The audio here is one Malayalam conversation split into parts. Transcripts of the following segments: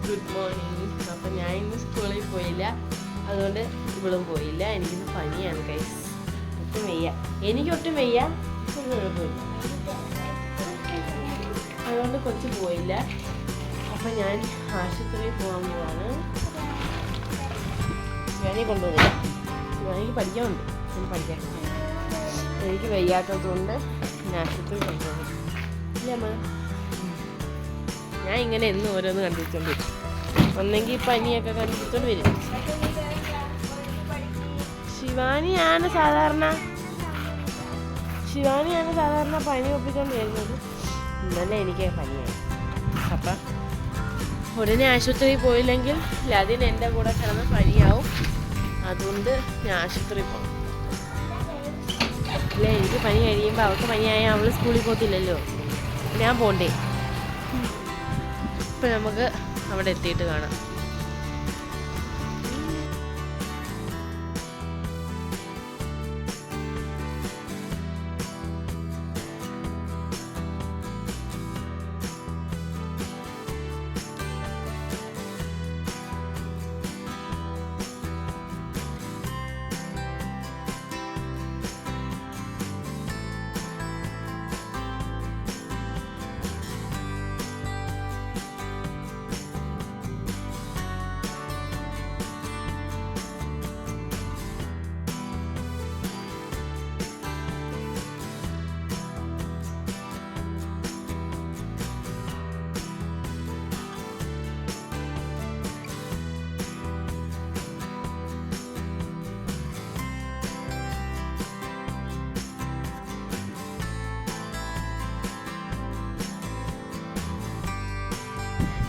Good morning. അപ്പം ഞാൻ ഇന്ന് സ്കൂളിൽ പോയില്ല, അതുകൊണ്ട് ഇവളും പോയില്ല. എനിക്കിന്ന് പനിയാണ് ഗൈസ്, ഒട്ടും വയ്യ. എനിക്കൊട്ടും വയ്യ, ഒരു കുഴപ്പമില്ല. അതുകൊണ്ട് കൊച്ചു പോയില്ല. അപ്പം ഞാൻ ആശുപത്രിയിൽ പോകാൻ പോവാണ്. ശിവാനി കൊണ്ടുപോയില്ല, ശിവാനിക്ക് പഠിക്കാനുണ്ട്. പഠിക്കാൻ എനിക്ക് വയ്യാത്തതുകൊണ്ട് ഞാൻ ആശുപത്രിയിൽ കൊണ്ടുപോകും. ഇല്ല അമ്മ, ഞാൻ ഇങ്ങനെ എന്നും ഓരോന്ന് കണ്ടുപിടിച്ചോണ്ട് വരും. ഒന്നെങ്കിൽ പനിയൊക്കെ കണ്ടുപിടിച്ചോണ്ട് വരും. ശിവാനിയാണ് സാധാരണ പനി ഒപ്പിച്ചോണ്ട് വരുന്നത്. ഇന്നലെ എനിക്ക് പനിയായി. അപ്പം ഉടനെ ആശുപത്രിയിൽ പോയില്ലെങ്കിൽ അതിന് എൻ്റെ കൂടെ കിടന്ന് പനിയാവും. അതുകൊണ്ട് ഞാൻ ആശുപത്രിയിൽ പോകും. അല്ലേ, എനിക്ക് പനി കഴിയുമ്പോൾ അവൾക്ക് പനിയായാൽ അവൾ സ്കൂളിൽ പോകത്തില്ലല്ലോ, ഞാൻ പോകണ്ടേ. ഇപ്പം നമുക്ക് അവിടെ എത്തിയിട്ട് കാണാം.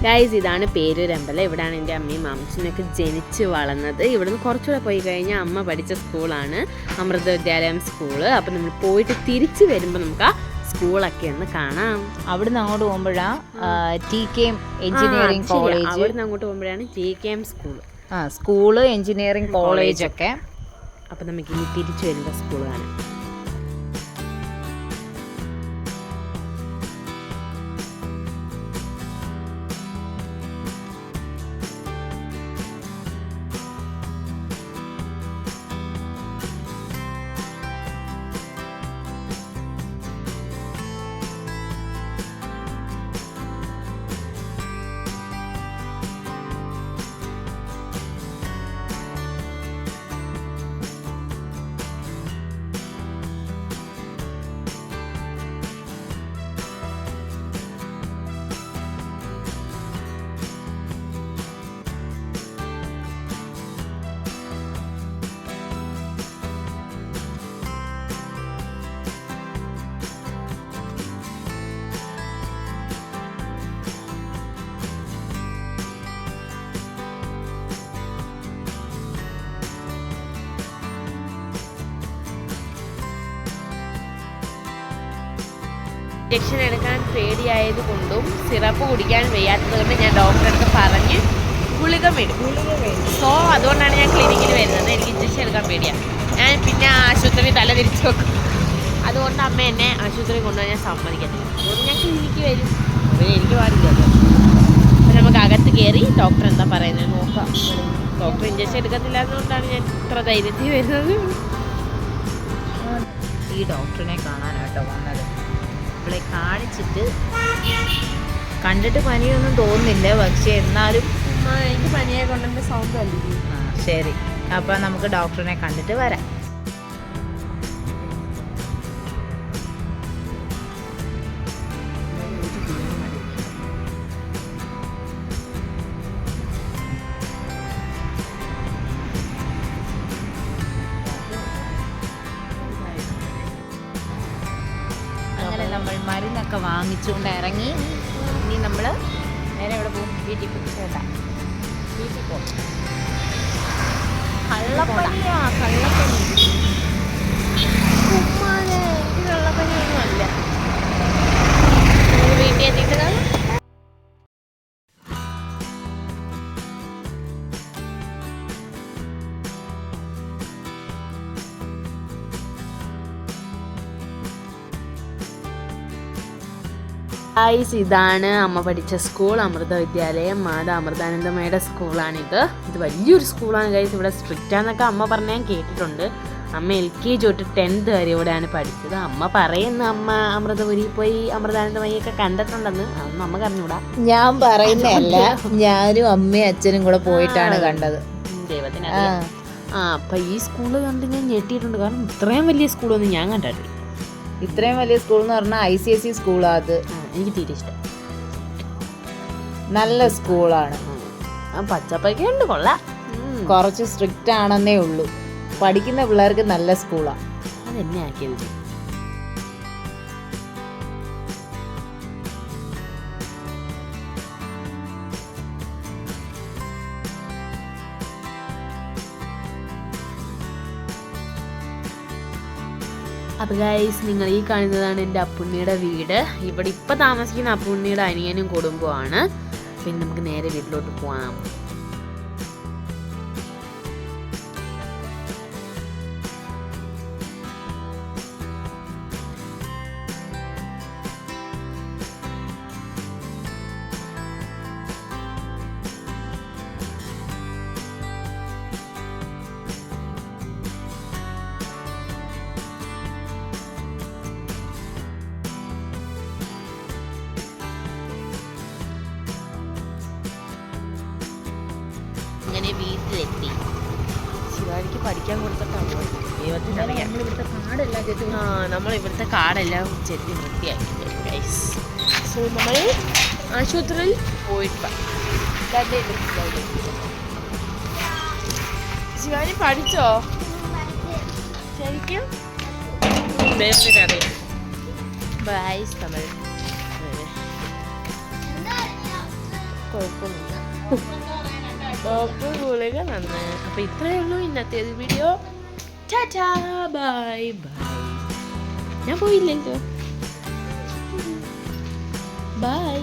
ഗൈസ്, ഇതാണ് പേരൂരമ്പലം. ഇവിടെയാണ് എൻ്റെ അമ്മയും മാമച്ചനൊക്കെ ജനിച്ച് വളർന്നത്. ഇവിടുന്ന് കുറച്ചുകൂടെ പോയി കഴിഞ്ഞാൽ അമ്മ പഠിച്ച സ്കൂളാണ് അമൃത വിദ്യാലയം സ്കൂള്. അപ്പം നമ്മൾ പോയിട്ട് തിരിച്ച് വരുമ്പോൾ നമുക്ക് ആ സ്കൂളൊക്കെ ഒന്ന് കാണാം. അവിടുന്ന് അങ്ങോട്ട് പോകുമ്പോഴാണ് TKM എഞ്ചിനീയറിംഗ് കോളേജ്. അവിടുന്ന് അങ്ങോട്ട് പോകുമ്പോഴാണ് TKM സ്കൂള് എഞ്ചിനീയറിംഗ് കോളേജൊക്കെ. അപ്പം നമുക്ക് ഇനി തിരിച്ചു വരുമ്പോൾ സ്കൂൾ കാണാം. ഇഞ്ചക്ഷൻ എടുക്കാൻ പേടിയായത് കൊണ്ടും സിറപ്പ് കുടിക്കാൻ വയ്യാത്തത് കൊണ്ട് ഞാൻ ഡോക്ടറെ അടുത്ത് പറഞ്ഞ് ഗുളിക മേടിക്കും. സോ അതുകൊണ്ടാണ് ഞാൻ ക്ലിനിക്കിൽ വരുന്നത്. എനിക്ക് ഇഞ്ചക്ഷൻ എടുക്കാൻ പേടിയാണ്. ഞാൻ പിന്നെ ആശുപത്രി തല തിരിച്ചു വെക്കും. അതുകൊണ്ട് അമ്മ എന്നെ ആശുപത്രി കൊണ്ടുപോകാൻ ഞാൻ സമ്മതിക്കത്തില്ല. അതുകൊണ്ട് ഞാൻ ക്ലിനിക്ക് വരും. അപ്പോൾ എനിക്ക് പാടില്ലല്ലോ. അപ്പോൾ നമുക്ക് അകത്ത് കയറി ഡോക്ടർ എന്താ പറയുന്നത് നോക്കാം. ഡോക്ടർ ഇഞ്ചക്ഷൻ എടുക്കത്തില്ല എന്നുകൊണ്ടാണ് ഞാൻ ഇത്ര ധൈര്യത്തിൽ വരുന്നത്. ഈ ഡോക്ടറിനെ കാണാനാട്ടോ വന്നത്. ഇവിടെ കാണിച്ചിട്ട് കണ്ടിട്ട് പനിയൊന്നും തോന്നുന്നില്ല, പക്ഷെ എന്നാലും എനിക്ക് പനിയെ കൊണ്ടെൻ്റെ സൗണ്ട് അല്ലേ. ശരി, അപ്പം നമുക്ക് ഡോക്ടറിനെ കണ്ടിട്ട് വരാം. അങ്ങനെ നമ്മൾ മരുന്നൊക്കെ വാങ്ങിച്ചുകൊണ്ട് ഇറങ്ങി. ഇനി നമ്മൾ നേരെ എവിടെ പോകും? വീട്ടിൽ പോകും. കേട്ടാ, വീട്ടിൽ പോകും. കള്ളപ്പനിയാ, കള്ളപ്പനി. എനിക്ക് കള്ളപ്പനിയൊന്നും അല്ല. വീട്ടിൽ എത്തിയിട്ട് ഗൈസ്, ഇതാണ് അമ്മ പഠിച്ച സ്കൂൾ, അമൃത വിദ്യാലയം. മാതാ അമൃതാനന്ദമയുടെ സ്കൂളാണിത്. ഇത് വലിയൊരു സ്കൂളാണ് ഗൈസ്. ഇവിടെ സ്ട്രിക്റ്റാന്നൊക്കെ അമ്മ പറഞ്ഞ് ഞാൻ കേട്ടിട്ടുണ്ട്. അമ്മ LKG തൊട്ട് 10th വരെ ഇവിടെയാണ് പഠിച്ചത്. അമ്മ പറയുന്ന അമ്മ അമൃതപുരി പോയി അമൃതാനന്ദമയൊക്കെ കണ്ടിട്ടുണ്ടെന്ന്. അതൊന്നും അമ്മ അറിഞ്ഞൂടാ. ഞാൻ പറയുന്നതല്ല, ഞാനും അമ്മയും അച്ഛനും കൂടെ പോയിട്ടാണ് കണ്ടത്. ദൈവത്തിന് അപ്പൊ ഈ സ്കൂള് കണ്ട് ഞാൻ ഞെട്ടിയിട്ടുണ്ട്. കാരണം ഇത്രയും വലിയ സ്കൂളൊന്നും ഞാൻ കണ്ടിട്ടില്ല. ഇത്രയും വലിയ സ്കൂൾ എന്ന് പറഞ്ഞാൽ ICSE സ്കൂളാ. അത് എനിക്ക് തീരെ ഇഷ്ടം. നല്ല സ്കൂളാണ്. പച്ചപ്പൊക്കെ ഉണ്ട്, കൊള്ളാം. കുറച്ച് സ്ട്രിക്റ്റ് ആണെന്നേ ഉള്ളൂ. പഠിക്കുന്ന പിള്ളേർക്ക് നല്ല സ്കൂളാണ്. അതെന്നെ ആക്കിയത്. അപ്പോൾ ഗൈസ്, നിങ്ങൾ ഈ കാണുന്നതാണ് എൻ്റെ അപ്പുണ്ണിയുടെ വീട്. ഇവിടെ ഇപ്പം താമസിക്കുന്ന അപ്പുണ്ണിയുടെ അനിയനും കുടുംബമാണ്. പിന്നെ നമുക്ക് നേരെ വീട്ടിലോട്ട് പോകാം. അങ്ങനെ വീട്ടിലെത്തി. ശിവാനിക്ക് പഠിക്കാൻ കൊടുത്തിട്ടാണ് ദൈവത്തിനറിയാം. നമ്മൾ ഇവിടുത്തെ കാടെല്ലാം ചെത്തി വൃത്തിയാക്കി. സോ നമ്മൾ ആശുപത്രിയിൽ പോയിട്ട് ശിവാനി പഠിച്ചോ ശരിക്കും? ദൈവത്തിനറിയാം. ബൈസ്, നമ്മൾ കുഴപ്പമൊന്നുമില്ല. ഡോക്ടർ ഗുളിക നന്ന്. അപ്പോൾ ഇത്രയേ ഉള്ളൂ ഇന്നത്തെ വീഡിയോ. Tata, bye bye. ഞാൻ പോയില്ലല്ലോ. ബൈ.